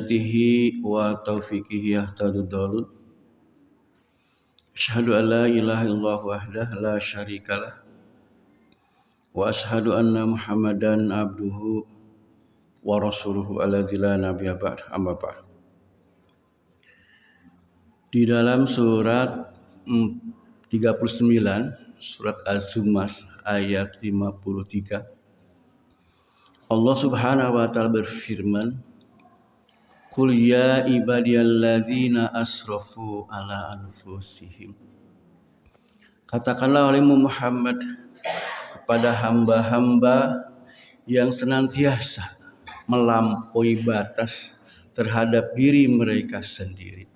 hidayatihi wa taufiqihi yahtadu dalul. Asyhadu an la ilaha illallah wahdah la syarikalah wa asyhadu anna Muhammadan abduhu wa rasuluhu alladzi la nabiyya ba'd, amma ba'd. Di dalam surat 39 surat Az-Zumar ayat 53, Allah Subhanahu wa taala berfirman, Qul ya ibadiyalladzina asrafu ala anfusihim. Katakanlah olehmu Muhammad kepada hamba-hamba yang senantiasa melampaui batas terhadap diri mereka sendiri.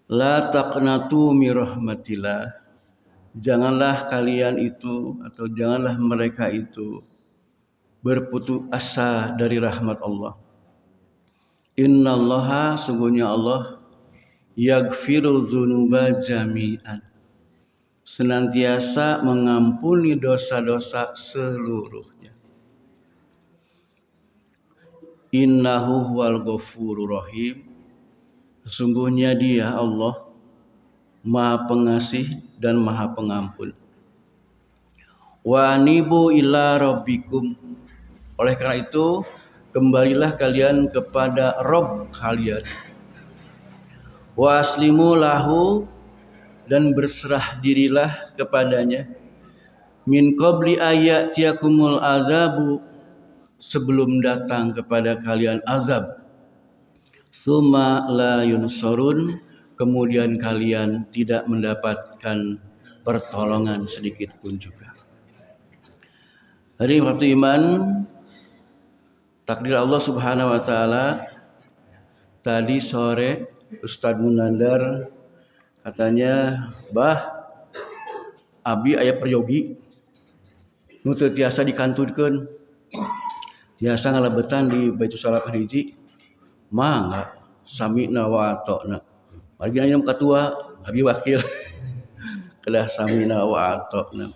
La taqnatu min rahmatillah. Janganlah kalian itu atau janganlah mereka itu berputus asa dari rahmat Allah. Innallaha, sungguhnya Allah, yaghfiru dzunuba jami'an, senantiasa mengampuni dosa-dosa seluruhnya. Innahu huwal ghafurur rahim. Sesungguhnya Dia Allah Maha Pengasih dan Maha Pengampun. Wa anibu ila rabbikum. Oleh karena itu, kembalilah kalian kepada Rabb kalian. Wa aslimu lahu, dan berserah dirilah kepadanya. Min qabli ayatiyakumul azabu, sebelum datang kepada kalian azab. Tsumma la yunsarun, kemudian kalian tidak mendapatkan pertolongan sedikit pun juga. Hari waktu iman, takdir Allah Subhanahu wa taala, tadi sore Ustadz Munandar katanya, "Bah, abdi aya peryogi nu teu tiasa dikantutkeun. Tiasa ngalebetan di Baitus Salam hiji. Mangga samina wa atona. Mari dina katua, abdi wakil. Kedah samina wa atona.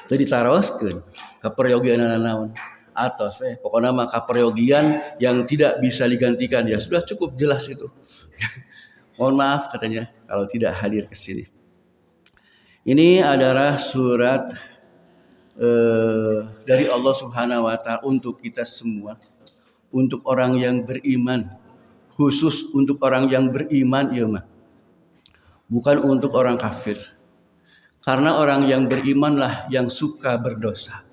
Teu ditaroskeun ka peryogian naon. Atos pokoknya mah kaperyogian yang tidak bisa digantikan, ya sudah cukup jelas itu. Mohon maaf katanya kalau tidak hadir ke sini. Ini adalah surat dari Allah Subhanahu wa taala untuk kita semua, untuk orang yang beriman, khusus untuk orang yang beriman, ya mah. Bukan untuk orang kafir. Karena orang yang berimanlah yang suka berdosa.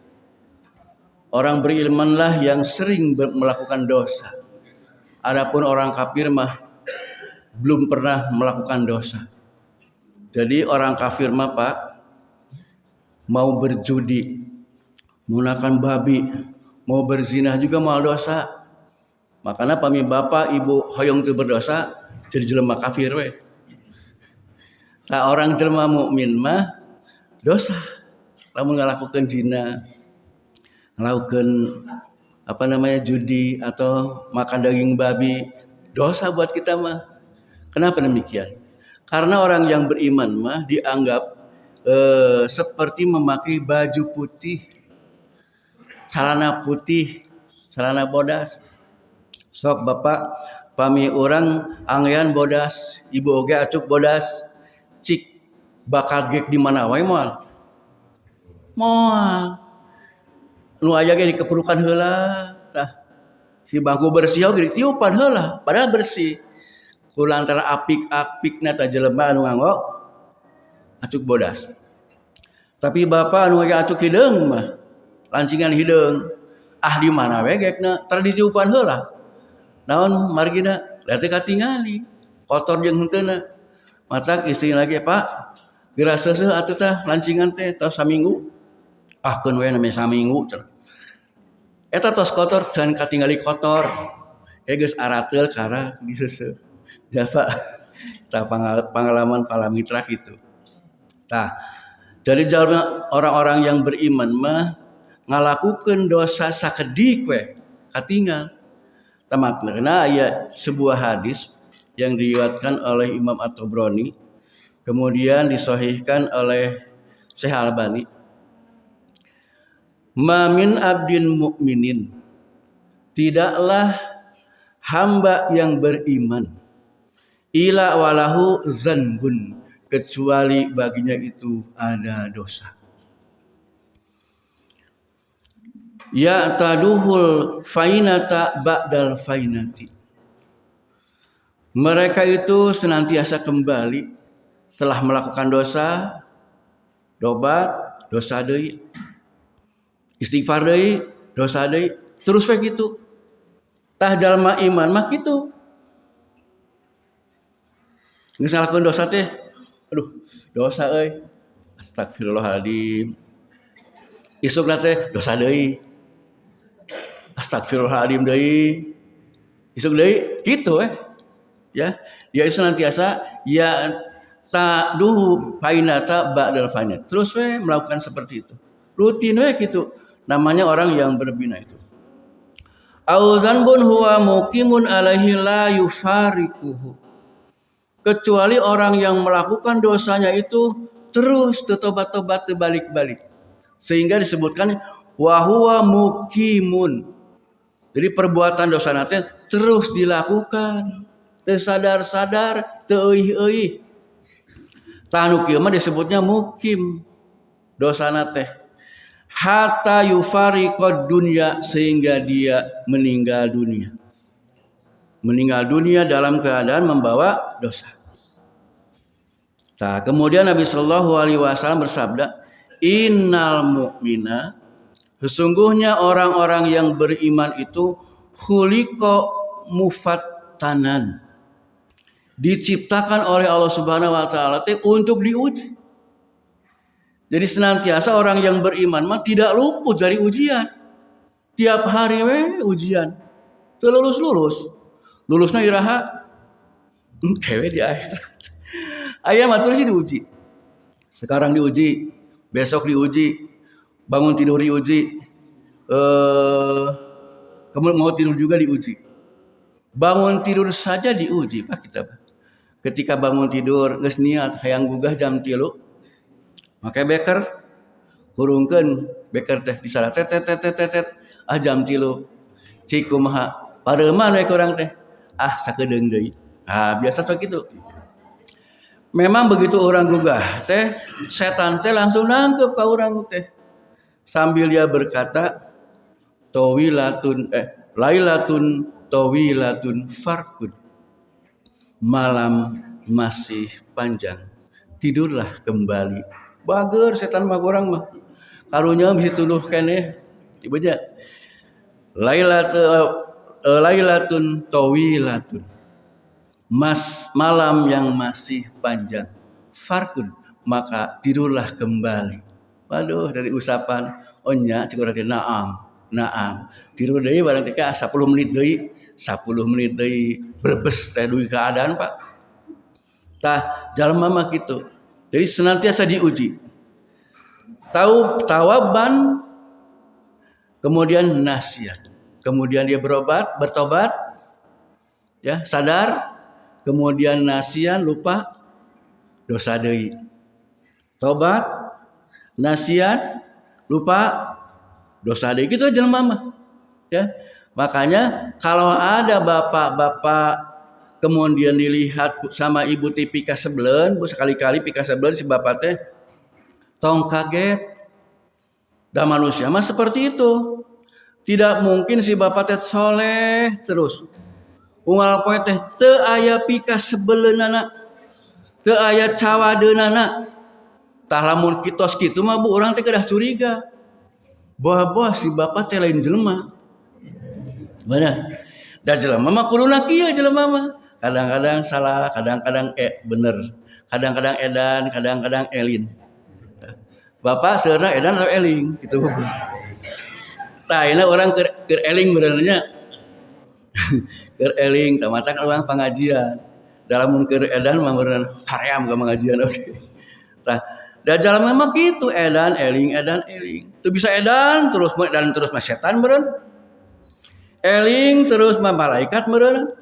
Orang berimanlah yang sering melakukan dosa. Adapun orang kafir mah belum pernah melakukan dosa. Jadi orang kafir mah Pak, mau berjudi, menggunakan babi, mau berzina juga mau dosa. Makanya pami bapak ibu hoyong teu berdosa jadi jelema kafir we. Nah, orang jelema mukmin mah dosa. Lamun ngalakukeun zina, ngelakukan judi atau makan daging babi, dosa buat kita mah. Kenapa demikian? Karena orang yang beriman mah dianggap seperti memakai baju putih, celana putih, celana bodas. Sok bapak pami orang anggean bodas, ibu oge acuk bodas, cik bakal gek di mana wae moal. Nu aya ge dikeperukan heula tah. Si bangku bersih oge ditiupan heula, padahal bersih. Kulantaran apik-apikna tah jelema anu nganggo acuk bodas. Tapi bapak anu aya acuk hideung mah, lancingan hideung. Ah di mana we gekna? Tar ditiupan heula. Naon margina? Da teh katingali. Kotor jeung heuteuna. Matak istri lagi, Pak, geura seuseuh atuh tah lancingan teh tos saminggu. Ah keun we namanya saminggu. Eta tos kotor can katingali kotor. Geus arateul kara diseuseuh. Java tah pengalaman para mitra gitu. Tah, jadi jalma orang-orang yang beriman mah ngalakukeun dosa sakedik we katingal. Tamakna aya sebuah hadis yang diriwayatkan oleh Imam At-Tabrani, kemudian disahihkan oleh Syekh Al-Albani. Ma min abdin mukminin, tidaklah hamba yang beriman, ila walahu zanbun, kecuali baginya itu ada dosa. Ya taduhul fainata ba'dal fainati. Mereka itu senantiasa kembali setelah melakukan dosa, dobat, dosa deui, istighfar deui, dosa deui, terus we kitu. Tah jalma iman mah kitu. Geus ngalakeun dosa teh, aduh, dosa euy. Astagfirullahaladzim. Isukna teh dosa deui. Astagfirullahaladzim deui. Isuk deui kitu ya. Dia senantiasa ya taduhu fainata ba'dal fainat. Terus we melakukan seperti itu. Rutin we gitu. Namanya orang yang berbina itu. Au dzanbun huwa muqimun alaihi la yufariquhu. Kecuali orang yang melakukan dosanya itu terus tobat-tobat balik-balik. Sehingga disebutkan wa huwa muqimun. Jadi perbuatan dosa nanti terus dilakukan. Teu sadar-sadar, teu euih-euih. Tah nu kieu mah disebutnya mukim dosana teh. Hatta yufariqad dunya, sehingga dia meninggal dunia. Meninggal dunia dalam keadaan membawa dosa. Nah, kemudian Nabi Shallallahu Alaihi Wasallam bersabda, Innal mu'mina, sesungguhnya orang-orang yang beriman itu khuliqa mufattanan, diciptakan oleh Allah Subhanahu wa taala untuk diuji. Jadi senantiasa orang yang beriman mah tidak luput dari ujian. Tiap hari ujian. Teu lulus. Lulusna iraha kewe di akhirat. Aya mah terus diuji. Sekarang diuji, besok diuji, bangun tidur diuji. Kemudian mau tidur juga diuji. Bangun tidur saja diuji Pak kita. Ketika bangun tidur geus niat hayang gugah jam 3, make beker hurungkeun beker teh disalah tet jam 3. Cik kumaha? Pareuman we kurang teh. Sakedeung deui. Biasa sok kitu. Memang begitu orang gugah teh, setan teh langsung nangkep ka urang teh. Sambil dia berkata, lailatun tawilatun farqud. Malam masih panjang, tidurlah kembali. Bager setan mah urang mah. Karunya bisa tuduh keneh. Dibaca. Lailatun tawilatun. Malam yang masih panjang. Farqud, maka tidurlah kembali. Waduh, dari usapan nya cik urang teh naam. Tidur deui barang teh 10 menit deui. 10 menit deui brebes teh dugi keadaan Pak. Tah jalma mah kitu. Jadi senantiasa diuji. Tawaban, kemudian nasihat. Kemudian dia bertobat, ya, sadar, kemudian nasihat, lupa, dosa deui. Tobat, nasihat, lupa, dosa deui. Kitu jelema mah. Ya. Makanya kalau ada bapak-bapak kemudian dilihat sama ibu ti pika sebelen, sekali-kali pika sebelen si bapak teh tong kaget. Dan manusia mah seperti itu. Tidak mungkin si bapak teh soleh terus. Unggal poe teh teu aya pika sebeleunana, teu aya cawadeunana. Tah lamun kitos kitu mah bu urang teh kedah curiga. Boh si bapak teh lain jelema. Bener. Da jelema mah kuduna kieu jelema mah. Kadang-kadang salah, kadang-kadang bener. Kadang-kadang edan, kadang-kadang elin. Bapak seurna edan atau eling gitu. Tah ayeuna urang keur eling benernya. Keur eling tah matak urang pangajian. Dalam mun keur edan mah beneran haream ka pengajian oke. Tah da jalma mah kitu edan eling. Teu bisa edan terus mah setan beureun. Eling terus mah malaikat meureun.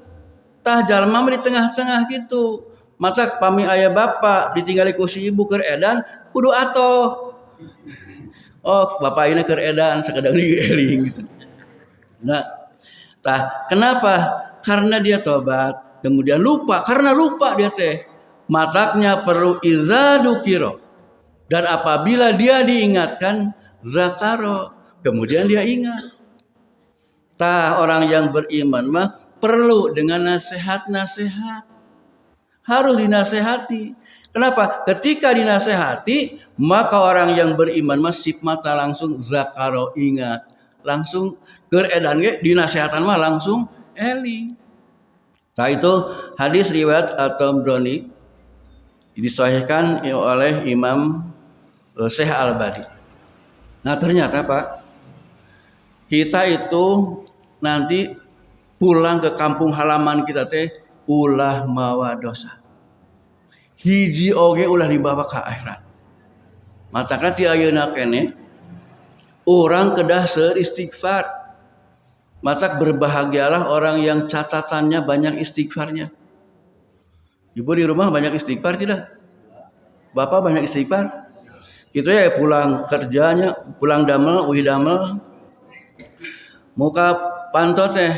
Tah jalma mah di tengah-tengah gitu. Matak pami aya bapak ditinggali ku si ibu keur edan kudu atoh. Oh, bapak ini keur edan sakedeng eling gitu. Nah, tah kenapa? karena dia tobat, kemudian lupa karena lupa dia teh. Mataknya perlu idza dzukira. Dan apabila dia diingatkan zakaro, kemudian dia ingat. Tah orang yang beriman mah perlu dengan nasihat-nasihat. Harus dinasehati. Kenapa? Ketika dinasehati, maka orang yang beriman mah mata langsung zakaro, ingat. Langsung keredan ge dinasehatan mah langsung eling. Nah itu hadis riwayat At-Tabrani disahihkan oleh Imam Syekh Al-Albani. Nah ternyata Pak, kita itu nanti pulang ke kampung halaman kita teh ulah mawa dosa. Hiji oge ulah dibawa ke akhirat. Matakna ti ayeuna kene orang kedah seueur istighfar. Matak berbahagialah orang yang catatannya banyak istighfarnya. Ibu di rumah banyak istighfar tidak? Bapak banyak istighfar? Gitu ya pulang kerjanya, pulang damel, uih damel. Muka pantot teh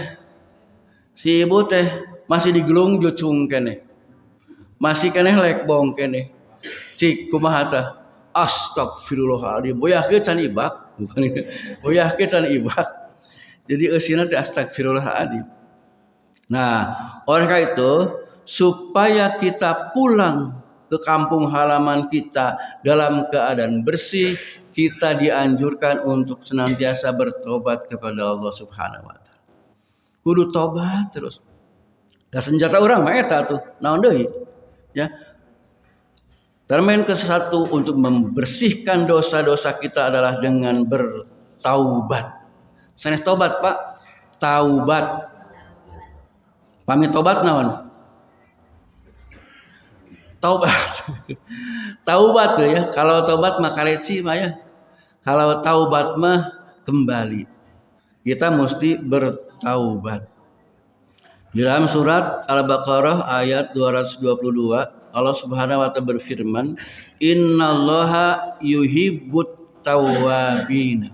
si ibu teh masih digelung jucung kene. Masih kene lekbong kene. Cik kumaha tah? Astagfirullahaladzim. Boyahkeun can ibak. Boyahkeun can ibak. Jadi eusina teh astagfirullahaladzim. Nah, oleh karena itu supaya kita pulang ke kampung halaman kita dalam keadaan bersih, kita dianjurkan untuk senantiasa bertobat kepada Allah Subhanahu wa taala. Kudu tobat terus. Da senjata urang mah eta tuh, naon deui? Ya. Termen ke-1 untuk membersihkan dosa-dosa kita adalah dengan bertaubat. Sanes tobat, Pak. Taubat. Pamit tobat naon? Taubat. Taubat ya. Kalau taubat mah kaleci mah ya. Kalau taubat mah kembali. Kita mesti bertaubat. Di dalam surat Al-Baqarah ayat 222 Allah Subhanahu wa taala berfirman, "Innallaha yuhibbut tawwabin."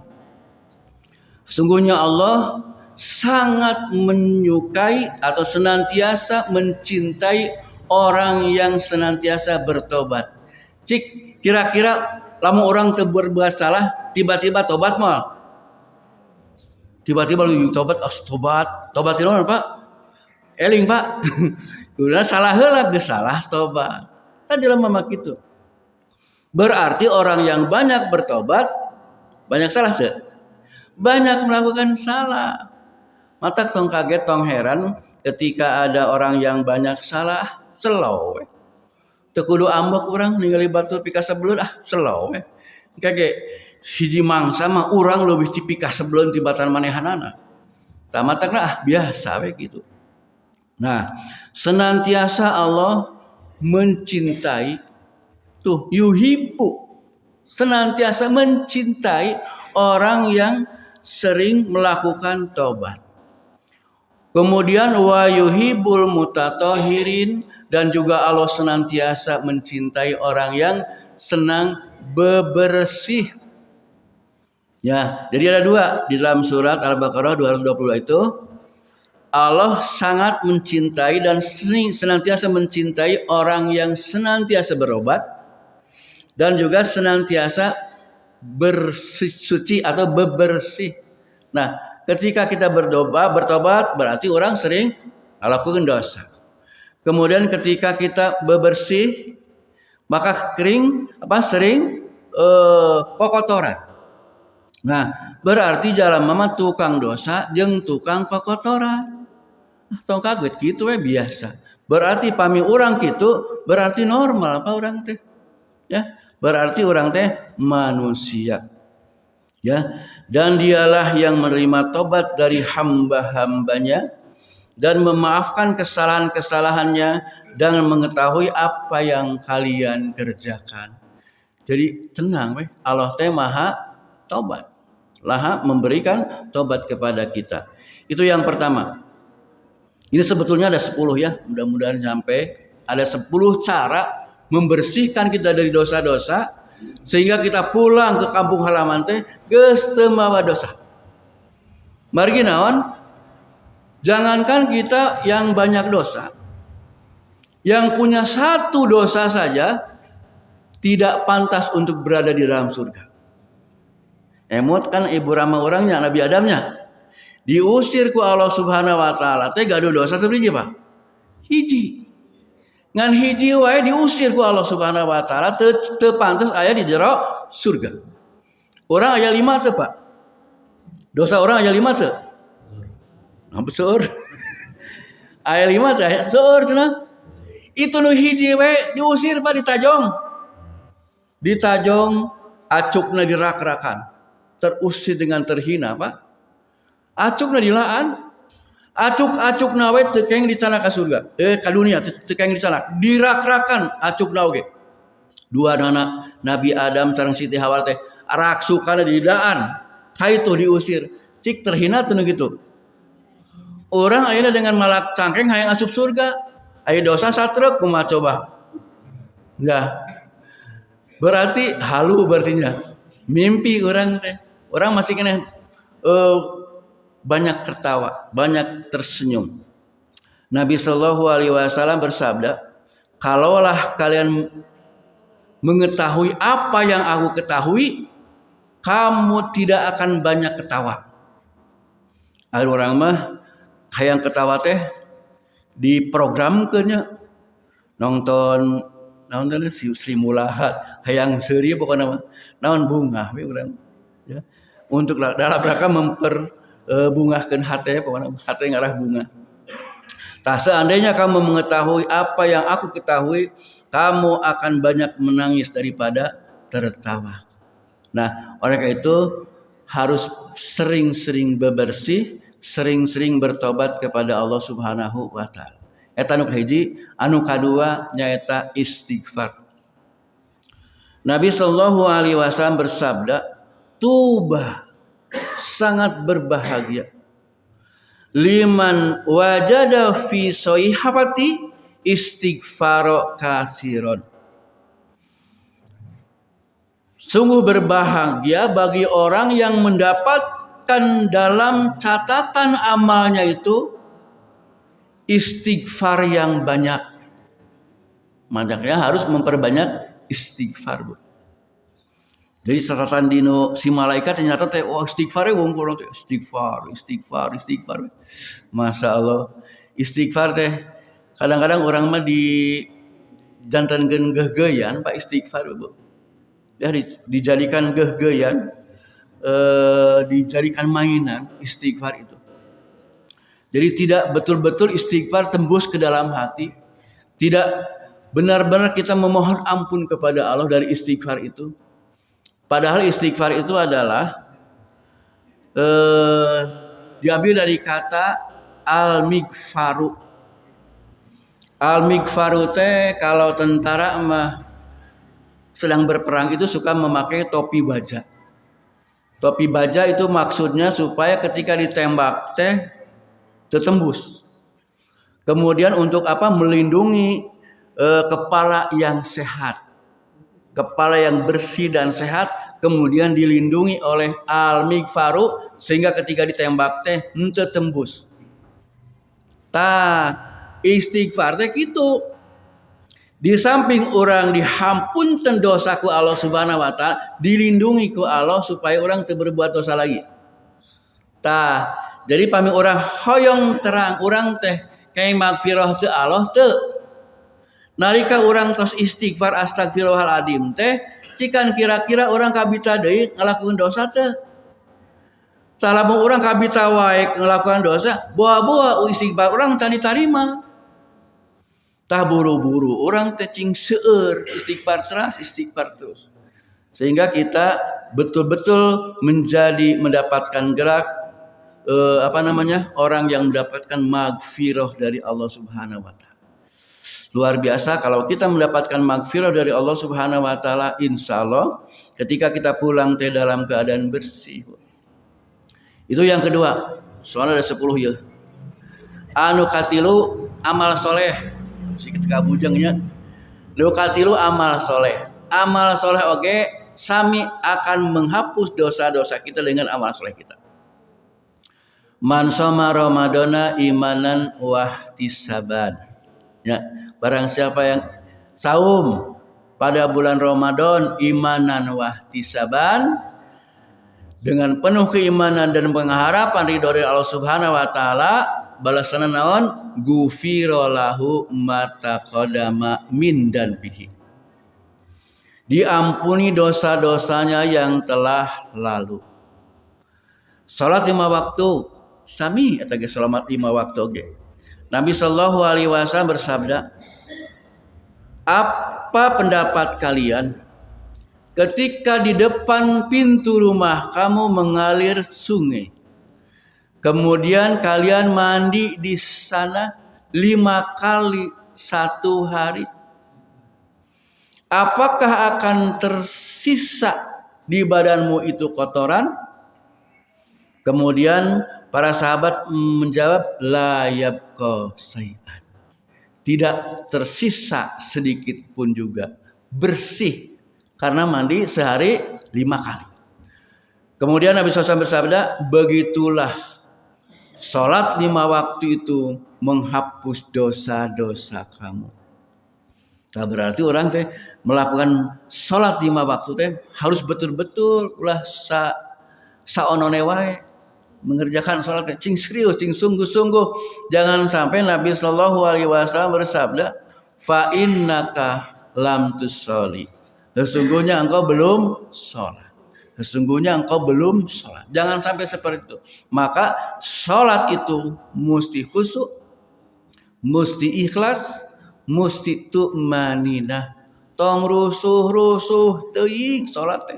Sesungguhnya Allah sangat menyukai atau senantiasa mencintai orang yang senantiasa bertobat. Cik, kira-kira lamun orang teu berbuat salah, tiba-tiba tobat mal. Tiba-tiba lu tobat, tobat. Tobat itu Pak? Eling, Pak. Udah salah heula geus salah tobat. Tadi lama kitu. Berarti orang yang banyak bertobat banyak salah teu? Banyak melakukan salah. Mata tong kaget tong heran ketika ada orang yang banyak salah, slow. Teu kudu ambek urang ningali batur pika sebelun slow. Kage hiji mangsa mah urang leuwih ti pika sebelun tibatan manehanana. Tah matakna biasa we gitu. Nah, senantiasa Allah mencintai tuh yuhibbu, senantiasa mencintai orang yang sering melakukan taubat. Kemudian wa yuhibbul mutatahhirin, dan juga Allah senantiasa mencintai orang yang senang bebersih. Ya, jadi ada dua di dalam surat Al-Baqarah 222 itu Allah sangat mencintai dan senantiasa mencintai orang yang senantiasa berobat dan juga senantiasa bersuci atau bebersih. Nah, ketika kita bertobat berarti orang sering melakukan dosa. Kemudian ketika kita bebersih maka sering kokotoran. Nah, berarti jalan mama tukang dosa jeung tukang kokotoran. Tong kaget gitu we biasa. Berarti pami urang kitu berarti normal apa urang teh? Ya, berarti urang teh manusia. Ya, dan dialah yang menerima tobat dari hamba-hambanya dan memaafkan kesalahan-kesalahannya dan mengetahui apa yang kalian kerjakan. Jadi tenang weh, Allah teh Maha tobat. Maha memberikan tobat kepada kita. Itu yang pertama. Ini sebetulnya ada 10 ya, mudah-mudahan sampai ada 10 cara membersihkan kita dari dosa-dosa sehingga kita pulang ke kampung halaman teh geus teu mawa dosa. Margi naon? Jangankan kita yang banyak dosa, yang punya satu dosa saja tidak pantas untuk berada di dalam surga. Emot kan ibu ramah orangnya, Nabi Adamnya. Diusir ku Allah Subhanahu wa taala. Teh gaduh dosa seperti apa? Hiji. Ngan hiji wae diusir ku Allah Subhanahu wa taala teu pantes aya di jero surga. Orang aya 5 teu, Pak? Dosa orang aya 5 teu? Hampir seueur. Aya 5 teh seueur cenah. Itu nu hiji wae diusir Pak ditajong. Ditajong acukna dirak-rakan. Terusir dengan terhina, Pak. Acukna dilaan. Acuk-acukna we teu keng dicana ka surga. Ka dunia teu keng dicana. Dirak-rakan acukna oge. Dua anak Nabi Adam sareng Siti Hawa teh raksukana di daan. Kaitu diusir. Cik terhina teu gitu. Orang ayeuna dengan malak cangkeng hayang asup surga. Aya dosa satrek kumaha coba? Enggak. Berarti halu berartinya. Mimpi orang teh. Orang masih kena banyak tertawa, banyak tersenyum. Nabi Shallallahu Alaihi Wasallam bersabda, kalaulah kalian mengetahui apa yang aku ketahui, kamu tidak akan banyak ketawa. Ada orang mah hayang ketawa teh diprogramkeunnya nonton Sri Mulahat, hayang seuri pokoknya naon bunga we urang ya. Untuk dalam rangka memperbungakeun hate pokoknya hate ngarah bunga. Tah seandainya kamu mengetahui apa yang aku ketahui, kamu akan banyak menangis daripada tertawa. Nah, oleh karena itu harus sering-sering bebersih, sering-sering bertobat kepada Allah Subhanahu wa taala. Eta nu hiji, anu kadua nyaeta istighfar. Nabi sallallahu alaihi wasallam bersabda, tuba, sangat berbahagia liman wajada fi soihafati istighfaro kasiron. Sungguh berbahagia bagi orang yang mendapatkan dalam catatan amalnya itu istighfar yang banyak. Makanya harus memperbanyak istighfar, Bu. Jadi catatan dino si malaikat ternyata teh wah istighfar wong kulo teh istighfar. Masya Allah. Istighfar teh kadang-kadang orang mah di jantankeun geuh-geuyan Pak istighfar, Bu. Ya dijadikan geuh-geuyan, dijadikan mainan istighfar itu. Jadi tidak betul-betul istighfar tembus ke dalam hati, tidak benar-benar kita memohon ampun kepada Allah dari istighfar itu. Padahal istighfar itu adalah diambil dari kata al-mighfaru. Al-mighfaru teh kalau tentara mah sedang berperang itu suka memakai topi baja. Topi baja itu maksudnya supaya ketika ditembak teh tertembus. Kemudian untuk apa? Melindungi kepala yang sehat. Kepala yang bersih dan sehat kemudian dilindungi oleh al-mighfaru sehingga ketika ditembak teh henteu tembus. Tah istighfar teh kitu. Di samping orang dihampunkeun dosa ku Allah Subhanahu wa taala, dilindungi ku Allah supaya orang teu berbuat dosa lagi. Tah, jadi pami orang hoyong terang urang teh kayak magfirah teu Allah teu. Nalika urang tos istighfar astagfirullahaladzim teh cikan kira-kira orang kabita deui ngalakukeun dosa teu. Salamun urang kabita wae ngalakukan dosa, boa-boa istighfar urang teu ditarima. Tah buru-buru orang teh cing seueur istighfar terus. Sehingga kita betul-betul mendapatkan gerak orang yang mendapatkan magfirah dari Allah Subhanahu wa taala. Luar biasa kalau kita mendapatkan magfirah dari Allah Subhanahu wa taala, insyaallah ketika kita pulang teh dalam keadaan bersih. Itu yang kedua. Soalnya ada 10 ya. Anu katilu amal soleh. Ketika bujangnya. Nu katilu amal soleh. Amal soleh oge sami akan menghapus dosa-dosa kita dengan amal soleh kita. Man shoma ramadana imanan wahtisaban. Ya, barang siapa yang saum pada bulan Ramadan imanan wahtisaban, dengan penuh keimanan dan pengharapan ridho dari Allah Subhanahu wa taala, balasan naon? Gufiro lahu ma taqaddama min danbihi. Diampuni dosa-dosanya yang telah lalu. Salat 5 waktu, sami eta ge salat 5 waktu oge. Nabi sallallahu alaihi wasallam bersabda, "Apa pendapat kalian ketika di depan pintu rumah kamu mengalir sungai, kemudian kalian mandi di sana 5 kali 1 hari? Apakah akan tersisa di badanmu itu kotoran?" Kemudian para sahabat menjawab, la yabqa syai'an. Tidak tersisa sedikit pun juga. Bersih. Karena mandi sehari 5 kali. Kemudian Nabi SAW bersabda, begitulah sholat 5 waktu itu menghapus dosa-dosa kamu. Nah, berarti orang teh melakukan sholat 5 waktu teh harus betul-betul ulah saonone wae mengerjakan sholat cing serius, cing sungguh-sungguh. Jangan sampai Nabi Shallallahu Alaihi Wasallam bersabda, fa innaka lam tusolli. Sesungguhnya engkau belum sholat. Sesungguhnya engkau belum sholat. Jangan sampai seperti itu. Maka sholat itu mesti khusyuk, mesti ikhlas, mesti tu'maninah. Tong rusuh teuing sholat teh.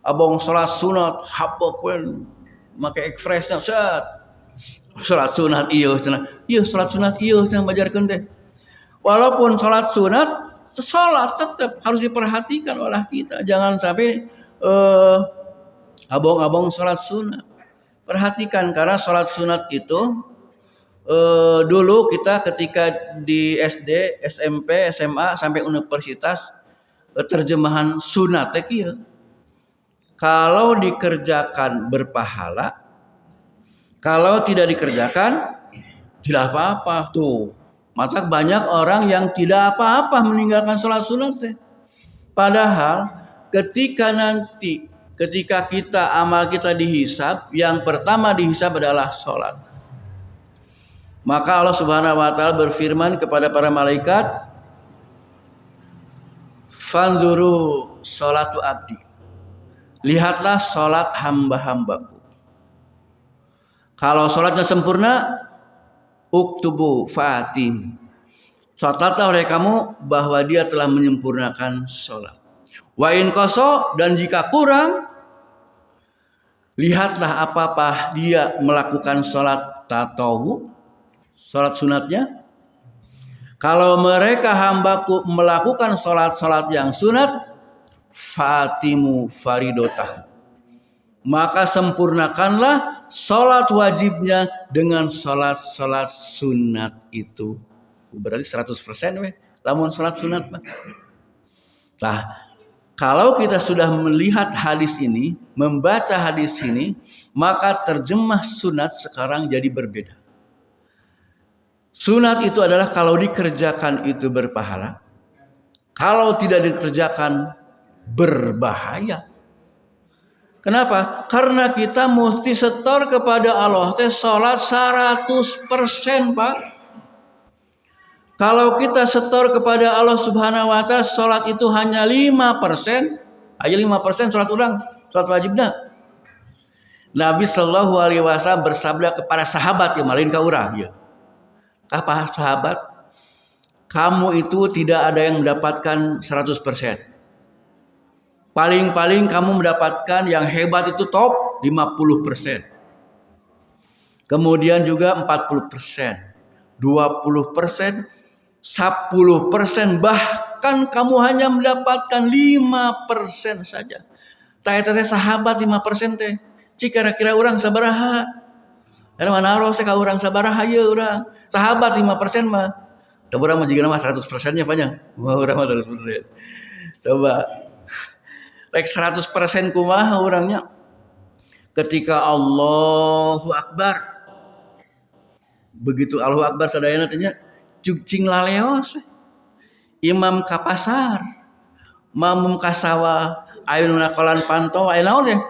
Abang sholat sunat habok wen make ekspresnya set. Sholat sunat ieu cenah. Ieu sholat sunat ieu cenah bajarkeun teh. Walaupun sholat sunat, sholat tetap harus diperhatikan oleh kita. Jangan sampai abang sholat sunat. Perhatikan karena sholat sunat itu dulu kita ketika di SD, SMP, SMA sampai universitas terjemahan sunat teh kieu. Kalau dikerjakan berpahala, kalau tidak dikerjakan tidak apa-apa tuh. Maka banyak orang yang tidak apa-apa meninggalkan sholat sunat teh. Padahal ketika kita amal kita dihisab, yang pertama dihisab adalah sholat. Maka Allah Subhanahu wa taala berfirman kepada para malaikat, "Fanzuru sholatu abdi." Lihatlah sholat hamba-hambaku. Kalau sholatnya sempurna, uktubu fatim. Catatlah oleh kamu bahwa dia telah menyempurnakan sholat. Wa in qaso, dan jika kurang, lihatlah apakah dia melakukan sholat tatawu, sholat sunatnya. Kalau mereka hambaku melakukan sholat yang sunat, fatimu faridotah, maka sempurnakanlah sholat wajibnya dengan sholat sunat itu. Berarti 100% weh lamun sholat sunat. Nah, kalau kita sudah melihat hadis ini, membaca hadis ini, maka terjemah sunat sekarang jadi berbeda. Sunat itu adalah kalau dikerjakan itu berpahala, kalau tidak dikerjakan berbahaya. Kenapa? Karena kita mesti setor kepada Allah teh salat 100%, Pak. Kalau kita setor kepada Allah Subhanahu wa taala salat itu hanya 5%, aja 5% salat urang, salat wajibna. Nabi sallallahu alaihi wasallam bersabda kepada sahabat yang malin ka urang ya. Apa sahabat? Kamu itu tidak ada yang mendapatkan 100%. Paling-paling kamu mendapatkan yang hebat itu top 50%. Kemudian juga 40%, 20%, 10%, bahkan kamu hanya mendapatkan 5% saja. Tah sahabat 5% teh. Cik kira-kira urang sabaraha? Era mana roh ka urang sabaraha ieu urang. Sahabat 5% mah. Teu urang mah jigana mah 100%-nya panjang. Mah urang mah 100%. Coba rek 100% kumaha orangnya. ketika Allahu Akbar. Begitu Allahu Akbar sadayana tanya cing laleos. Imam ka pasar, mamum ka sawah, ayeuna kolan pantau, aya naon teh?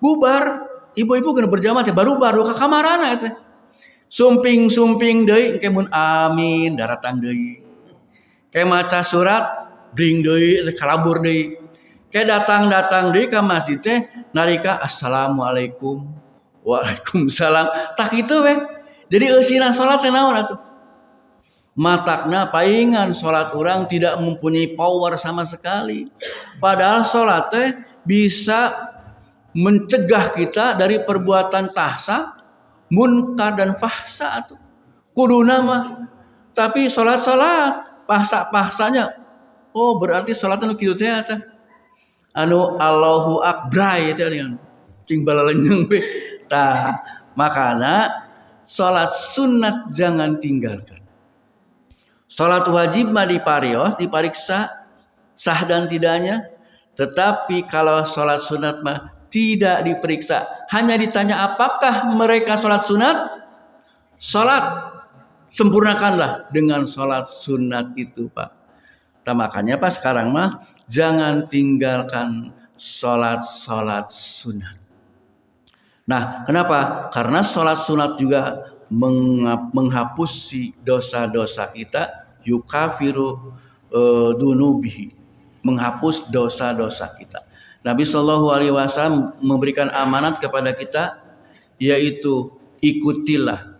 Bubar. Ibu-ibu kena berjamaah teh baru ka kamarana teh. Sumping deui engke mun amin daratang deui. Ke maca surat bring deui kalabur deui. Ke datang deui ka masjid teh narika assalamualaikum. Waalaikumsalam. Tak kitu we. Jadi eusina salat teh naon atuh? Matakna paingan salat orang tidak mempunyai power sama sekali. Padahal salat teh bisa mencegah kita dari perbuatan tahsa, munkar dan fahsa atuh. Kuduna mah. Tapi salat pahsanya oh berarti salat anu kieu teh anu Allahu Akbar teh anu cing balalenyeng we. Tah, makana salat sunat jangan tinggalkan. Salat wajib mah dipariksa sah dan tidaknya. Tetapi kalau salat sunat mah tidak diperiksa. Hanya ditanya apakah mereka salat sunat? Salat sempurnakanlah dengan salat sunat itu, Pak. Nah, makanya Pak sekarang mah jangan tinggalkan salat sunat. Nah, kenapa? Karena salat sunat juga menghapusi dosa-dosa kita, yukafiru dunubihi, menghapus dosa-dosa kita. Nabi Shallallahu Alaihi Wasallam memberikan amanat kepada kita, yaitu ikutilah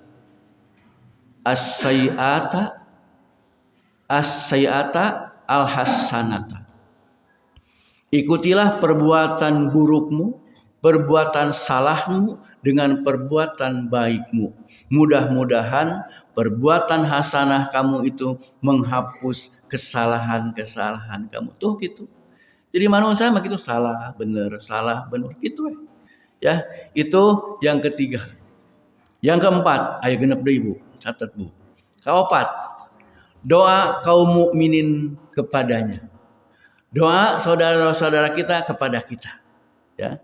as-sayyi'ata al-hasanata. Ikutilah perbuatan burukmu, perbuatan salahmu dengan perbuatan baikmu. Mudah-mudahan perbuatan hasanah kamu itu menghapus kesalahan-kesalahan kamu. Tuh gitu. Jadi manusia mah gitu salah bener gitu ya. Itu yang ketiga. Yang keempat, ayo genep deui Bu, catat Bu. Kaopat, doa kaum mukminin kepadanya. Doa saudara-saudara kita kepada kita. Ya.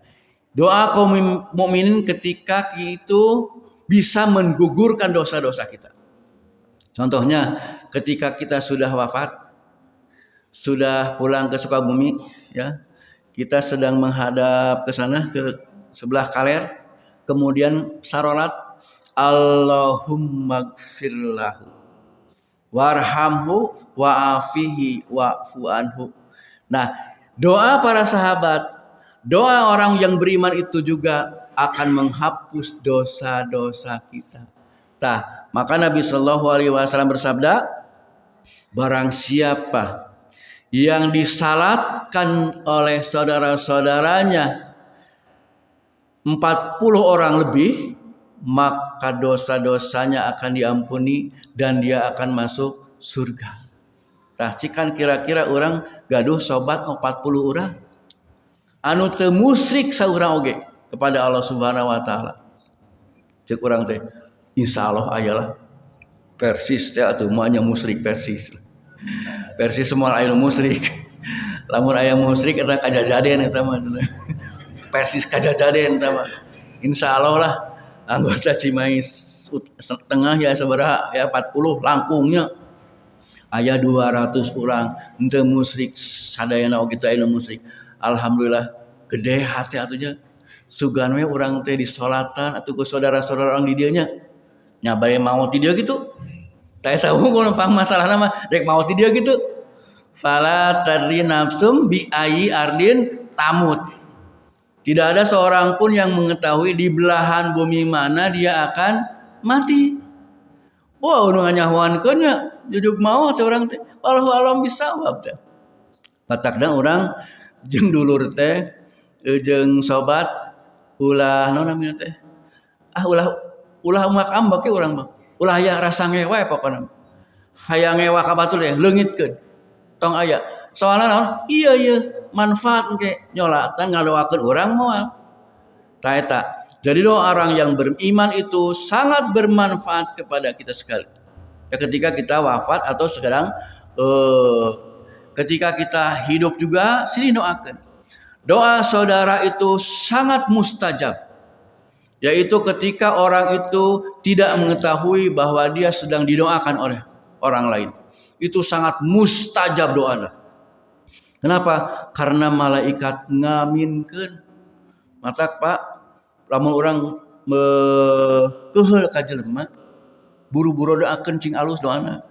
Doa kaum mukminin ketika itu bisa menggugurkan dosa-dosa kita. Contohnya ketika kita sudah wafat, sudah pulang ke Sukabumi, ya, kita sedang menghadap ke sana ke sebelah Kaler, kemudian sarolat Allahumma gfirlahu warhamhu wa'afihi wa'fu anhu. Nah, doa para sahabat, doa orang yang beriman itu juga akan menghapus dosa-dosa kita. Tah, maka Nabi Shallallahu Alaihi Wasallam bersabda, barang siapa yang disalatkan oleh saudara-saudaranya 40 orang lebih, maka dosa-dosanya akan diampuni dan dia akan masuk surga. Tah, cikan kira-kira orang gaduh sobat 40 orang anu teu musyrik saurang oge kepada Allah Subhanahu wa taala. Cek urang teh insyaallah ayalah persis teh atuh moalnya musyrik persis. Persis semua aya musyrik. Lamun aya musyrik eta kajajaden eta mah. Persis kajajaden eta mah. Insyaallah lah anggota Cimahi setengah ya sabaraha ya 40 langkungnya. Aya 200 orang henteu musyrik sadayana oge teh aya musyrik. Alhamdulillah gede hati atunya. Sugan we urang teh disolatan atuh ku saudara-saudara orang di dieu nya. Nya bae maot di dieu kitu. Tah saha hukum pang masalahna mah rek maot di dieu kitu. Fala tadri nafsum bi ayyi ardin tamut. Tidak ada seorang pun yang mengetahui di belahan bumi mana dia akan mati. Wah, nu nganyahoankeun nya jujuk maot seorang teh. Wallahu alam bisawab teh. Batakna urang jeung dulur teh jeung sobat ulah naon namina teh ulah umak ambek ke urang mah ulah aya rasa ngewa pokona hayang ngewa ka batur teh leungitkeun tong aya soalna naon iya manfaat engke nyolatan ngadoakeun urang moal tah eta. Jadi doa orang yang beriman itu sangat bermanfaat kepada kita sekali ya, ketika kita wafat atau sekarang ketika kita hidup juga silih doakan. Doa saudara itu sangat mustajab. yaitu ketika orang itu tidak mengetahui bahwa dia sedang didoakan oleh orang lain. Itu sangat mustajab doa. Kenapa? Karena malaikat ngaminkeun. Matak Pak, lamun orang keheul ka jelema, buru-buru doakeun cing alus doana.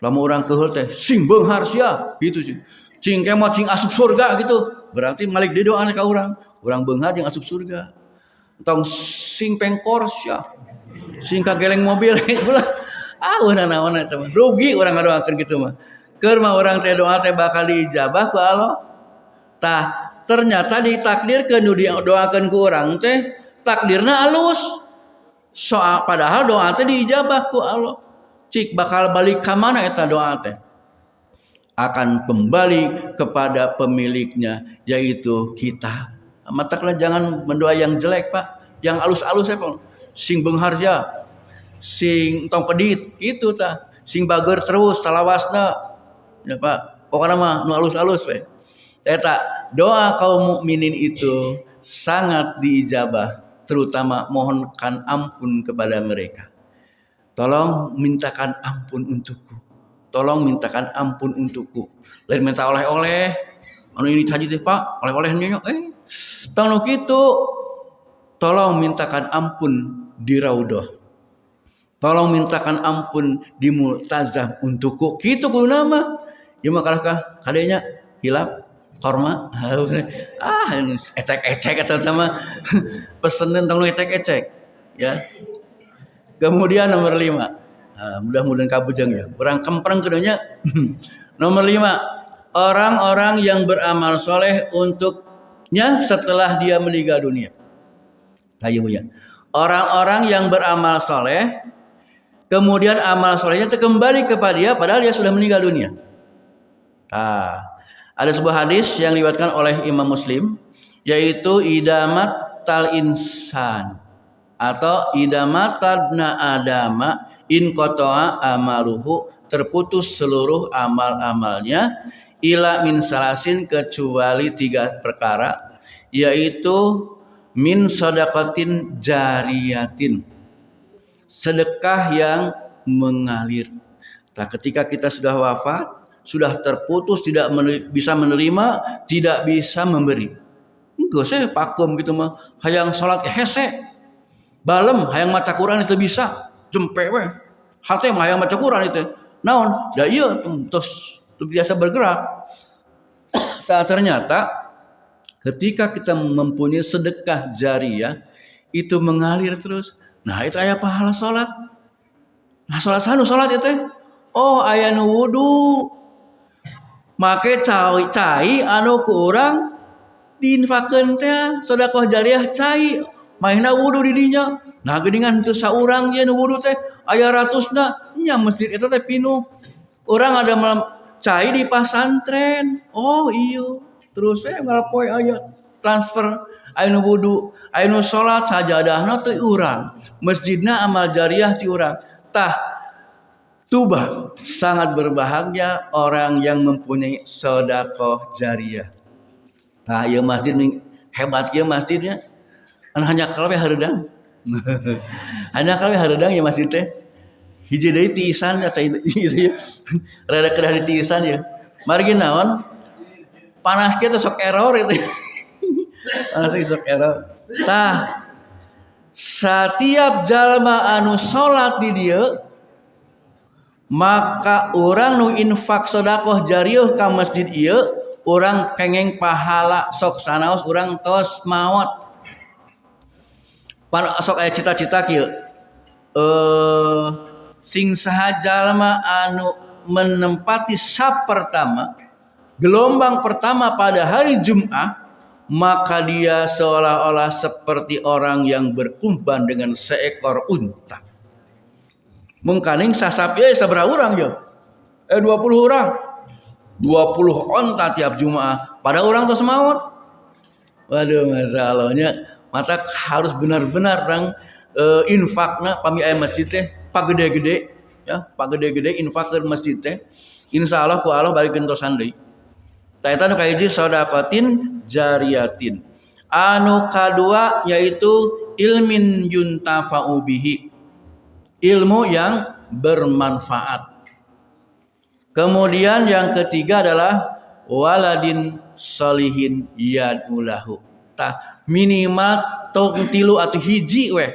Lamun orang keheul teh sing beunghar sia gitu cing. Cing kemot cing asup surga gitu. Berarti malik di doa ka urang. Urang beunghar jeung asup surga. Tong sing pengkor sia. Sing kageleng mobil ulah. Naon eta mah. Rugi urang ngadoakeun kitu mah. Keur mah urang teh doa teh bakal diijabah ku Allah. Tah ternyata ditakdirkeun nu didoakeun ku urang teh takdirna alus. Soal padahal doa teh diijabah ku Allah. Cik bakal balik ka mana eta doa teh? Akan kembali kepada pemiliknya, yaitu kita. Mataklah jangan mendoa yang jelek Pak, yang alus-alus ya Pak. Sing beungharja, sing tong pedit, gitu tah. Sing bager terus salawasna, ya Pak. Pokoknya mah nu alus-alus we. Eta doa kaum mukminin itu sangat diijabah, terutama mohonkan ampun kepada mereka. Tolong mintakan ampun untukku. Tolong mintakan ampun untukku. Lain minta oleh-oleh. Anu ini haji teh Pak, oleh-olehnya tong kitu. Tolong mintakan ampun di raudhah. Tolong mintakan ampun di multazam untukku. Kitu kudu nama. Ieu mah kalahkah kadenya hilap korma. Ecek-ecek eta sama pesenin tong ecek-ecek. Ya. Kemudian nomor 5. Mudah-mudahan kabujang ya. Orang kempreng kedanya. Nomor 5. Orang-orang yang beramal soleh untuknya setelah dia meninggal dunia. Ayo ya. Orang-orang yang beramal soleh, kemudian amal solehnya kembali kepada dia, padahal dia sudah meninggal dunia. Ada sebuah hadis yang diriwayatkan oleh Imam Muslim, yaitu idamat tal insan atau idamat tabna adama in qata'a amaluhu, terputus seluruh amal-amalnya ila min salasin, kecuali 3 perkara, yaitu min sadaqatin jariyatin, sedekah yang mengalir. Nah, ketika kita sudah wafat, sudah terputus, tidak bisa menerima, tidak bisa memberi. Engko saya pakem gitu mah, hayang salat hese. Balem hayang maca Quran itu bisa. Jempe we. Hate mah hayang maca Quran itu. Naon? Da ieu terus biasa bergerak. Ternyata ketika kita mempunyai sedekah jariyah itu mengalir terus. Nah, itu aya pahala salat. Nah, salat itu oh aya nu wudu. Make cai anu ku urang diinfakeun teh sedekah jariyah cai. Maihna wudu di dinya. Nah geuningan teu saurang je nu wudu teh aya ratusna nya masjid eta teh pinuh. Urang ada malam cai di pasantren. Oh iya. Terus ngalapoe aya transfer aya nu wudu, aya nu salat sajadahna teh urang. Masjidna amal jariyah ti urang. Tah tubah, sangat berbahagia orang yang mempunyai sedekah jariyah. Nah, ieu masjid hebat ieu masjidnya. Hanya kalwe hareudang. Hanya kalwe hareudang ya masjid teh. Hiji deui tiisan ya cai ieu. Rada kedah di tiisan ya. Margi naon? Panas kieu teh sok error itu. Panas sok error. Tah setiap jalma anu salat di dieu maka orang nu infak sedekah jariyah ka masjid ieu urang kengeng pahala sok sanaos urang tos maot. Sok aya cita-cita kieu. Sing saha jalma anu menempati saf pertama, gelombang pertama pada hari Jumat, maka dia seolah-olah seperti orang yang berkumpan dengan seekor unta. Mungkaning sasap ye sabaraha urang ye? 20 orang. 20 onta tiap Jumat. Pada orang tos maot. Waduh masalahnya. Mata harus benar-benar orang infakna pami aya masjid teh pagede-gede ya, pagede-gede infak ke masjid teh. Insyaallah ku Allah balikeun tosan deui. Ta eta nu kahiji sedaqatin jariyatin. Anu kadua yaitu ilmin yuntafa'u bihi, ilmu yang bermanfaat. Kemudian yang ketiga adalah waladin solihin yadulahu. Tah minimal tong tilu atau hiji weh.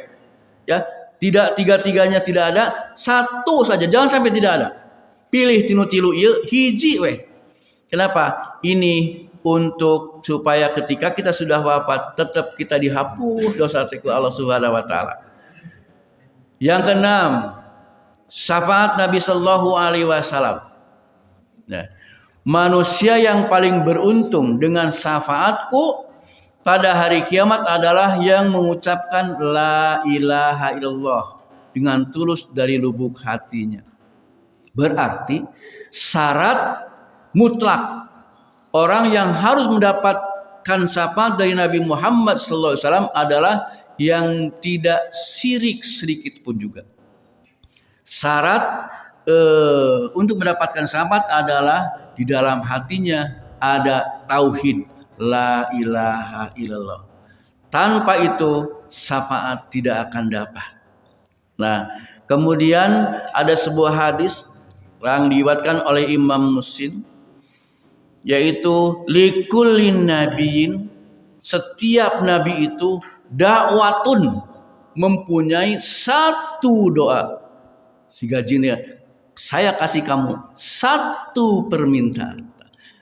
Ya, tidak tiga-tiganya tidak ada, satu saja, jangan sampai tidak ada. Pilih tilu ieu hiji weh. Kenapa? Ini untuk supaya ketika kita sudah wafat tetap kita dihapus dosa ku Allah Subhanahu wa taala. Yang keenam, syafaat Nabi sallallahu alaihi wasallam. Nah, manusia yang paling beruntung dengan syafaatku pada hari kiamat adalah yang mengucapkan la ilaha illallah dengan tulus dari lubuk hatinya. Berarti syarat mutlak orang yang harus mendapatkan syafaat dari Nabi Muhammad SAW adalah yang tidak syirik sedikit pun juga. Syarat untuk mendapatkan syafaat adalah di dalam hatinya ada tauhid la ilaha illallah. Tanpa itu syafaat tidak akan dapat. Nah, kemudian ada sebuah hadis yang diriwayatkan oleh Imam Muslim, yaitu likullin nabiyin, setiap nabi itu dakwatun, mempunyai satu doa. Si gajinya, saya kasih kamu satu permintaan.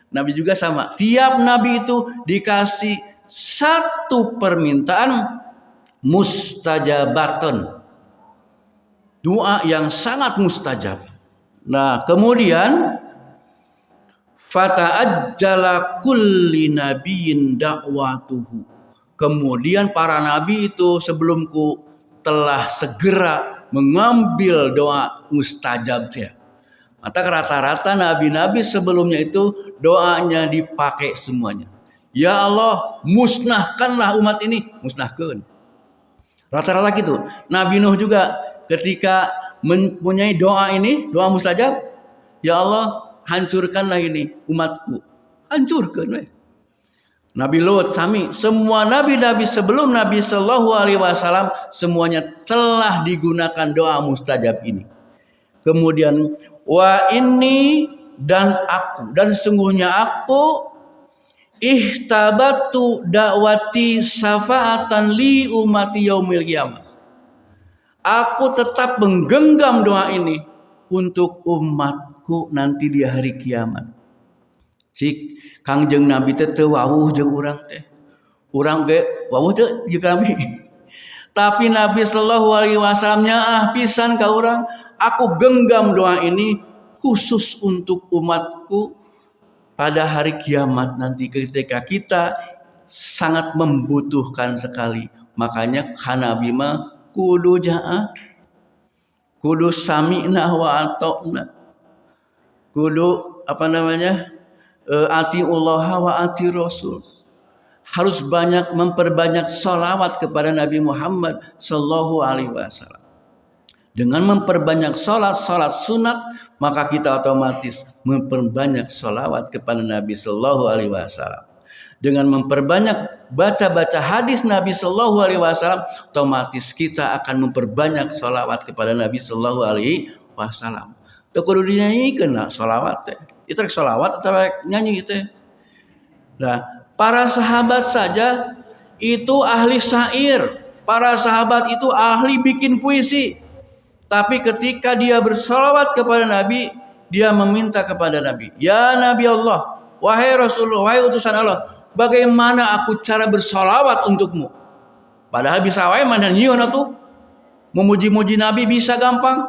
Nabi juga sama, tiap nabi itu dikasih satu permintaan mustajabatun, doa yang sangat mustajab. Nah, kemudian fata'ajjala kulli nabiyyin da'watuhu. Kemudian para nabi itu sebelumku telah segera mengambil doa mustajab dia. Maka rata-rata nabi-nabi sebelumnya itu doanya dipakai semuanya. Ya Allah, musnahkanlah umat ini, musnahkan. Rata-rata gitu. Nabi Nuh juga ketika mempunyai doa ini, doa mustajab, ya Allah, hancurkanlah ini umatku, hancurkan. Nabi Lut sami, semua nabi-nabi sebelum Nabi Sallallahu Alaihi Wasallam semuanya telah digunakan doa mustajab ini. Kemudian wa inni, dan aku, dan sungguhnya aku ihtabatu dakwati syafaatan li umati yaumil qiyamah. Aku tetap menggenggam doa ini untuk umatku nanti di hari kiamat. Si Kangjeng Nabi teh teu wawuh jeung urang teh. Urang ge wawuh teh jeung Nabi. Tapi Nabi sallallahu alaihi wasallam nyaah pisan ka urang, aku genggam doa ini khusus untuk umatku pada hari kiamat nanti ketika kita sangat membutuhkan sekali. Makanya Nabi mah kudu ja'a, kudu sami'na wa ata'na, kudu ati Allah wa ati Rasul. Harus banyak memperbanyak sholawat kepada Nabi Muhammad sallallahu alaihi wasallam. Dengan memperbanyak salat sunat, maka kita otomatis memperbanyak sholawat kepada Nabi sallallahu alaihi wasallam. Dengan memperbanyak baca-baca hadis Nabi sallallahu alaihi wasallam, otomatis kita akan memperbanyak sholawat kepada Nabi sallallahu alaihi wasallam. Teu kudu dinyanyiikeun sholawat teh. Itu rek sholawat atau rek nyanyi teh. Nah, para sahabat saja itu ahli syair. Para sahabat itu ahli bikin puisi. Tapi ketika dia bersolawat kepada Nabi, dia meminta kepada Nabi, ya Nabi Allah, wahai Rasulullah, wahai utusan Allah, bagaimana aku cara bersolawat untukmu? Padahal bisa wae mana nyieun atuh. Memuji-muji Nabi bisa gampang.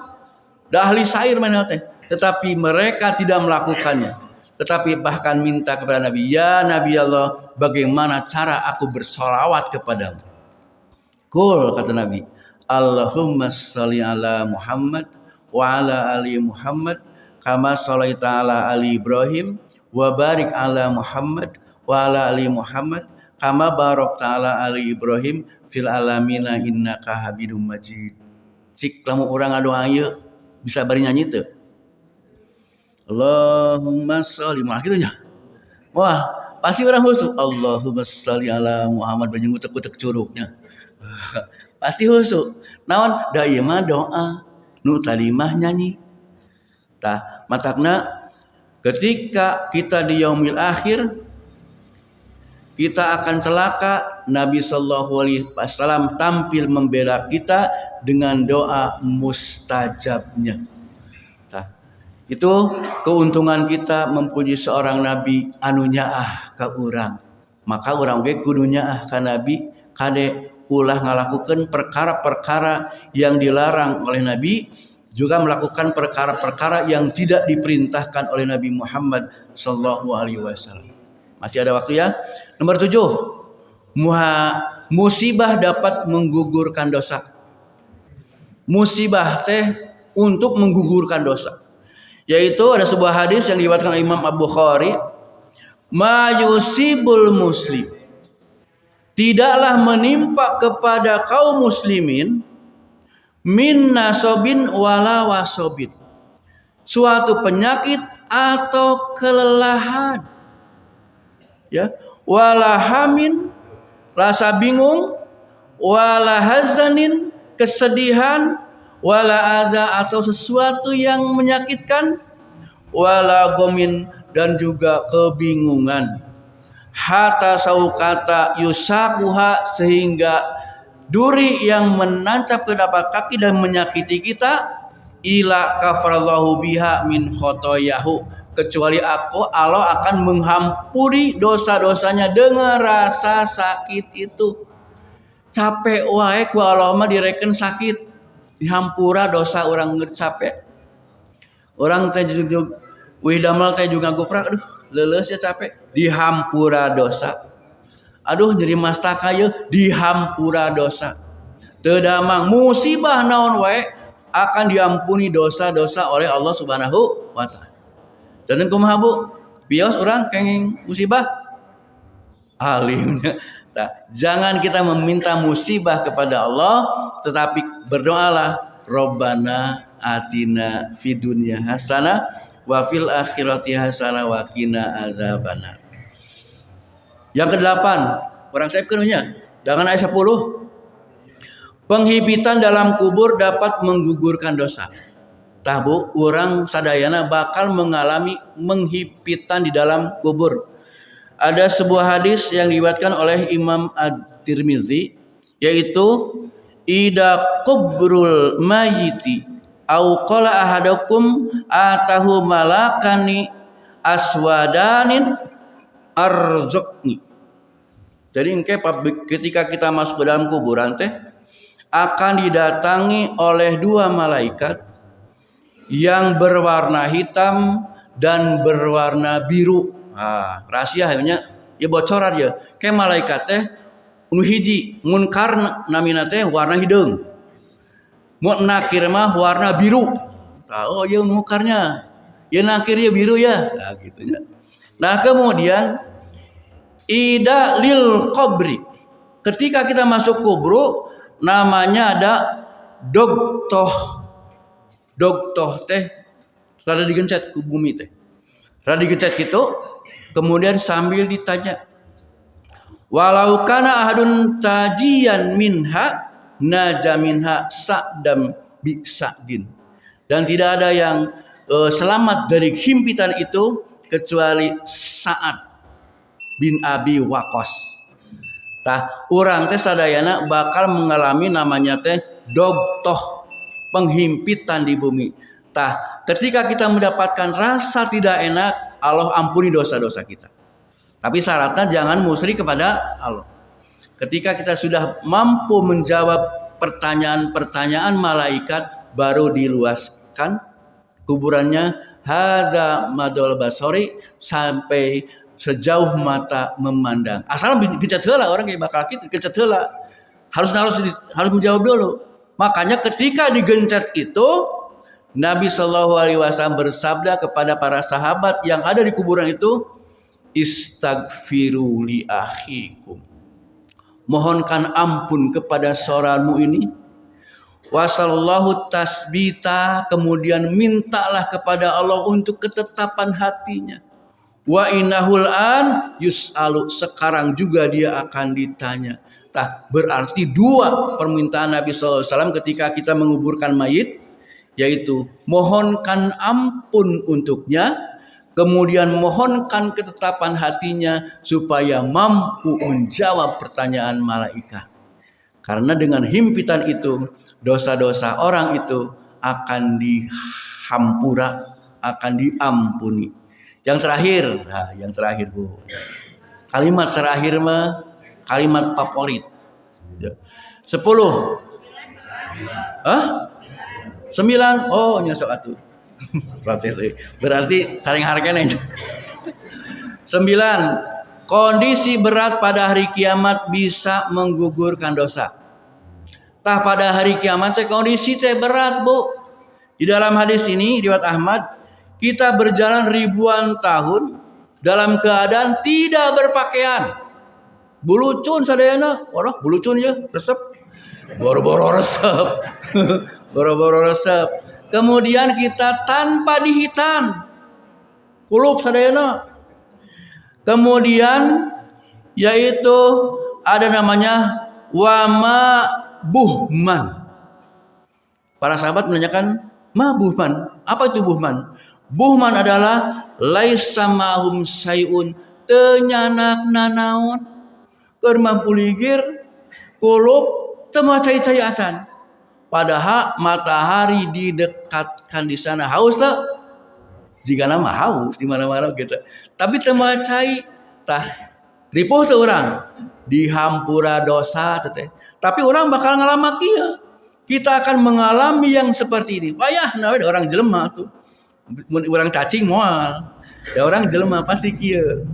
Da ahli syair mana teh. Tetapi mereka tidak melakukannya. Tetapi bahkan minta kepada Nabi, ya Nabi Allah, bagaimana cara aku bersolawat kepadamu? Kul, kata Nabi, Allahumma sholli ala Muhammad wa ala ali Muhammad kama sholaita ala ali Ibrahim wa barik ala Muhammad wa ala ali Muhammad kama barakta ala ali Ibrahim fil alamina innaka Hamidum Majid. Cik lamun urang ngadoa ieu bisa bari nyanyi teu? Allahumma sholli, moal kitu nya. Wah, pasti orang husuk. Allahumma sholli ala Muhammad baju utek-utek curugnya. Pasti husuk. Naon da ieu mah doa nu tadi mah nyanyi. Tah matakna ketika kita di yaumil akhir kita akan celaka. Nabi sallallahu alaihi wasallam tampil membela kita dengan doa mustajabnya. Nah, itu keuntungan kita mempunyai seorang nabi anu nyaah ka urang. Maka urang ge kudu nyaah ka nabi kade ulah ngalakukeun perkara-perkara yang dilarang oleh nabi, juga melakukan perkara-perkara yang tidak diperintahkan oleh Nabi Muhammad sallallahu alaihi wasallam. Masih ada waktu ya. Nomor 7. Musibah dapat menggugurkan dosa. Musibah teh untuk menggugurkan dosa. Yaitu ada sebuah hadis yang diriwayatkan oleh Imam Al-Bukhari, "Ma yusibul muslim." Tidaklah menimpa kepada kaum muslimin min nasobin wala wasobin, suatu penyakit atau kelelahan, ya, wala hamin, rasa bingung, wala hazanin, kesedihan, wala adza, atau sesuatu yang menyakitkan, wala gomin, dan juga kebingungan, hatta saukata yusakuha, sehingga duri yang menancap ke tapak kaki dan menyakiti kita, ila kafarallahu biha min khotoyahu, kecuali Allah akan menghampuri dosa-dosanya dengan rasa sakit itu. Capek wae ku Allah mah direken sakit, dihampura dosa orang capek. Orang teh juga wih damal teh juga goprak, aduh leuleus ya capek, dihampura dosa. Aduh nyeri mastaka ye, dihampura dosa. Teu damang musibah naon wae akan diampuni dosa-dosa oleh Allah Subhanahu wa taala. Dan kumaha Bu? Bios orang kenging musibah alimnya. Nah, jangan kita meminta musibah kepada Allah, tetapi berdoalah, Rabbana atina fid dunya hasanah wa fil akhirati hasanah wa qina adzabannar. Yang ke-8, orang saya kenunya, dengan ayat 10. Penghibitan dalam kubur dapat menggugurkan dosa. Tah Bu, orang sadayana bakal mengalami menghipitan di dalam kubur. Ada sebuah hadis yang diriwayatkan oleh Imam At-Tirmizi, yaitu ida kubrul mayiti au qala ahadukum atahu malakani aswadanin arzaqni. Jadi engke ketika kita masuk ke dalam kuburan teh akan didatangi oleh 2 malaikat yang berwarna hitam dan berwarna biru. Nah, rahasianya ya bocoran ya. Kayak malaikat teh nu hiji munkar namina teh warna hideung. Mun nakir mah warna biru. Oh ya munkarnya. Ya nakir ya biru ya. Nah gitu ya. Nah, kemudian ida lil qabri. Ketika kita masuk kubur namanya ada dogtoh. Dogtoh teh rada digencet ke bumi teh. Rada digencet gitu, kemudian sambil ditanya, walau kana ahadun tajian minha naja minha sa'dam bi sa'din. Dan tidak ada yang selamat dari himpitan itu kecuali Sa'ad bin Abi Waqqas. Tah urang teh sadayana bakal mengalami namanya teh dogtoh, penghimpitan di bumi. Tah ketika kita mendapatkan rasa tidak enak, Allah ampuni dosa-dosa kita. Tapi syaratnya jangan musyrik kepada Allah. Ketika kita sudah mampu menjawab pertanyaan-pertanyaan malaikat, baru diluaskan kuburannya hadza madul basori, sampai sejauh mata memandang. Asal gencet heula orang kayak bakal kitu, gencet heula. Harus menjawab dulu. Makanya ketika digencet itu Nabi Shallallahu Alaihi Wasallam bersabda kepada para sahabat yang ada di kuburan itu, istaghfiru li akhikum, mohonkan ampun kepada saudaramu ini, wasallallahu tasbita, kemudian mintalah kepada Allah untuk ketetapan hatinya, Wa innahul an yus'alu, sekarang juga dia akan ditanya. Tah, berarti dua permintaan Nabi sallallahu alaihi wasallam ketika kita menguburkan mayit, yaitu mohonkan ampun untuknya, kemudian mohonkan ketetapan hatinya supaya mampu menjawab pertanyaan malaikat. Karena dengan himpitan itu dosa-dosa orang itu akan dihampura, akan diampuni. Yang terakhir Bu. Kalimat terakhir mah kalimat favorit. 10. Hah? 9. Oh, nya sok atuh. Protes euy. Berarti saling hargana. 9. Kondisi berat pada hari kiamat bisa menggugurkan dosa. Tah pada hari kiamat teh kondisi teh berat, Bu. Di dalam hadis ini riwayat Ahmad, kita berjalan ribuan tahun dalam keadaan tidak berpakaian. Bulucun sadayana, orang bulucun ya, resep. Boro-boro resep. Boro-boro resep. Kemudian kita tanpa dihitan. Kulup sadayana. Kemudian yaitu ada namanya wama buhman. Para sahabat menanyakan, "Ma buhman? Apa itu buhman?" Buhman adalah laisa mahum sayun, teu nyanakna naon, keur mampu ligir, kulup teu macai-cai acan. Padahal matahari didekatkan di sana. Haus teu? Jika nama haus di mana-mana gitu. Tapi teu macai tah ripuh teu urang dihampura dosa teh. Tapi orang bakal ngalamak kieu. Kita akan mengalami yang seperti ini. Payah nawe orang jelema tuh. Orang cacing moal. Ya orang jelema pasti kieu.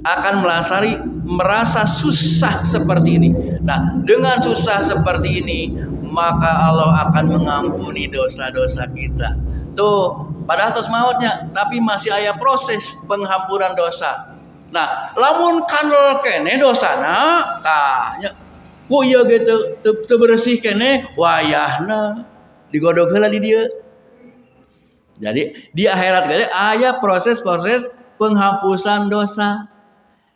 Akan merasa susah seperti ini. Nah, dengan susah seperti ini, maka Allah akan mengampuni dosa-dosa kita. Tuh, padahal tos mautnya, tapi masih aya proses penghampuran dosa. Nah, lamun kanel kene dosana, tah nya ku ieu ge teu bersih kene wayahna digodog heula di dieu. Jadi di akhirat gede aya proses-proses penghapusan dosa,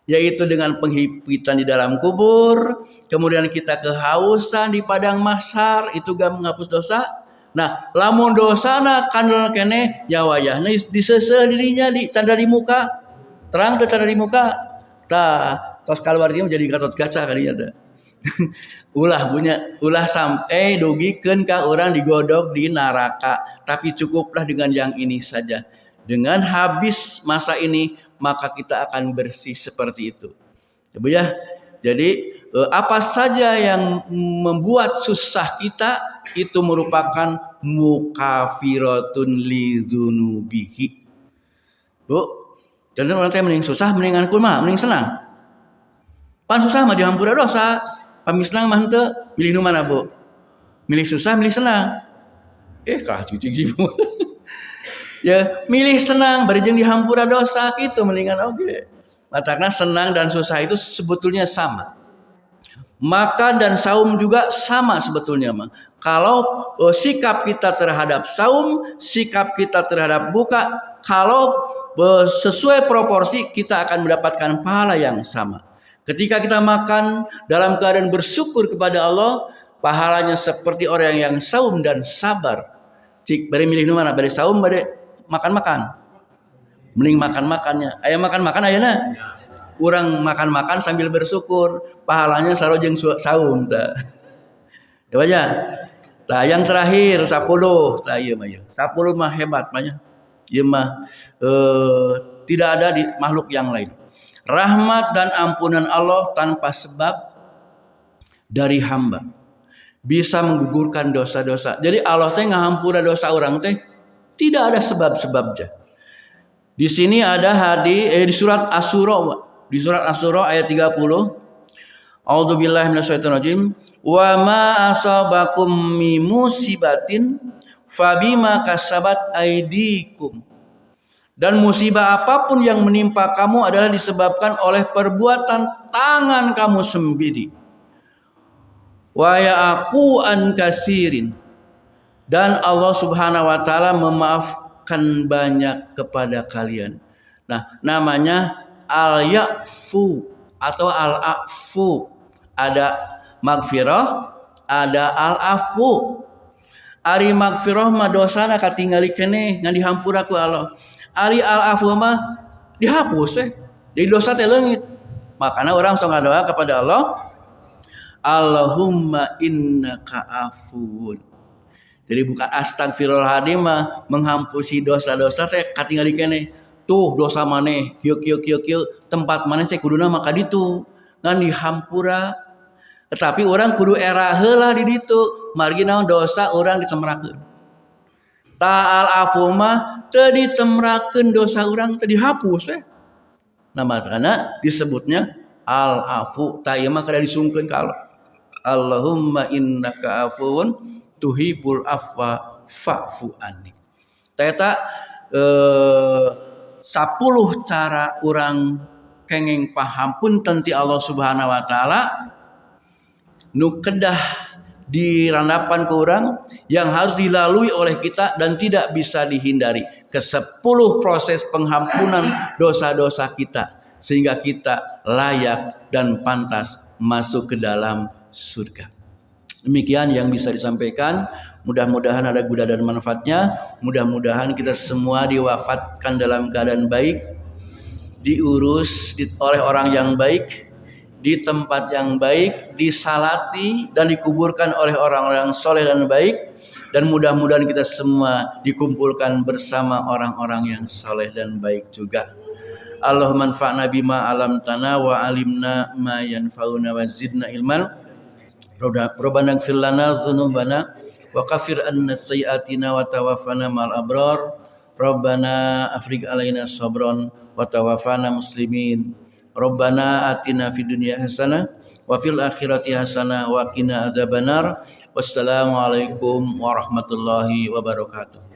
yaitu dengan penghimpitan di dalam kubur, kemudian kita kehausan di padang mahsyar, itu gak menghapus dosa. Nah, lamun dosana kandel kene ya wayahna diseuseuh dirinya di canda di muka, terang teu canda di muka. Tah, tos kaluar ieu jadi Gatot Kaca kadinya teh. ulah sampai dugikeun ka urang digodog di neraka, tapi cukuplah dengan yang ini saja. Dengan habis masa ini maka kita akan bersih seperti itu. Coba ya. Jadi apa saja yang membuat susah kita itu merupakan mukafiratun lidzunubihi. Bu, jadi orang teh mending susah mendingan kumaha, mending senang. Pan susah mah dihampura dosa. Pami senang mah henteu, milih nu mana, Bu? Milih susah, milih senang. Kalah cucing sih, Bu. Ya, milih senang bari jeung dihampura dosa kitu mendingan oge. Matakna senang dan susah itu sebetulnya sama. Makan dan saum juga sama sebetulnya mah. Kalau sikap kita terhadap saum, sikap kita terhadap buka, kalau sesuai proporsi kita akan mendapatkan pahala yang sama. Ketika kita makan dalam keadaan bersyukur kepada Allah, pahalanya seperti orang yang saum dan sabar. Cik, bari milih nu mana? Bari saum bari makan-makan. Mending makan-makannya. Aya makan-makan ayeuna. Urang makan-makan sambil bersyukur, pahalanya saro jeung saum tah. Coba aja. Tah yang terakhir 10. Tah ieu mah ieu. 10 mah hebat mah nya. Ieu mah tidak ada di makhluk yang lain. Rahmat dan ampunan Allah tanpa sebab dari hamba bisa menggugurkan dosa-dosa. Jadi Allah teh ngahampura dosa orang teh tidak ada sebab-sebabnya. Di sini ada hadis di surat Asy-Syura, di surat Asy-Syura ayat 30. A'udzubillahi minasyaitonirrajim. Wa ma asabakum min musibatin fabima kasabat aydikum. Dan musibah apapun yang menimpa kamu adalah disebabkan oleh perbuatan tangan kamu sendiri. Wa ya'fu an kasirin. Dan Allah Subhanahu wa taala memaafkan banyak kepada kalian. Nah, namanya al-ya'fu atau al-afu. Ada magfirah, ada al-afu. Ari magfirah mah dosana katingali keneh ngan dihampura ku Allah. Ari al-afu mah dihapus Jadi dosa teh leungit. Makanya orang sok ngadoa kepada Allah, Allahumma innaka afuun. Jadi bukan astagfirullahaladzim mah menghampusi dosa-dosa teh katingali keneh. Tuh dosa maneh kieu tempat maneh teh kuduna maka ditu ngan dihampura. Tetapi orang kudu era heula di ditu, margi naon dosa orang ditemrakeun. Ta'al afu mah teu ditemrakeun dosa orang teu dihapus Nah makanya disebutnya al afu, ta ieu mah kada disungkeun ka Allah. Allahumma innaka afuun tuhibul afwa fa'fu anni. Eta 10 cara orang kenging paham punten ti Allah Subhanahu wa taala nu kedah dirandapan ke orang yang harus dilalui oleh kita dan tidak bisa dihindari. Ke-10 proses penghampunan dosa-dosa kita sehingga kita layak dan pantas masuk ke dalam surga. Demikian yang bisa disampaikan. Mudah-mudahan ada guna dan manfaatnya. Mudah-mudahan kita semua diwafatkan dalam keadaan baik, diurus oleh orang yang baik, di tempat yang baik, disalati dan dikuburkan oleh orang-orang soleh dan baik, dan mudah-mudahan kita semua dikumpulkan bersama orang-orang yang soleh dan baik juga. Allahumma anfa'na bima alamtana wa alimna ma yanfa'una wa zidna ilman. Rabbana ighfir lana dzunubana wa kaffir anna sayyi'atina wa tawaffana ma'al abrar. Rabbana afrigh alaina sabran wa tawaffana muslimin. Rabbana atina fid dunya hasanah wa fil akhirati hasanah wa qina adzabannar. Wassalamualaikum warahmatullahi wabarakatuh.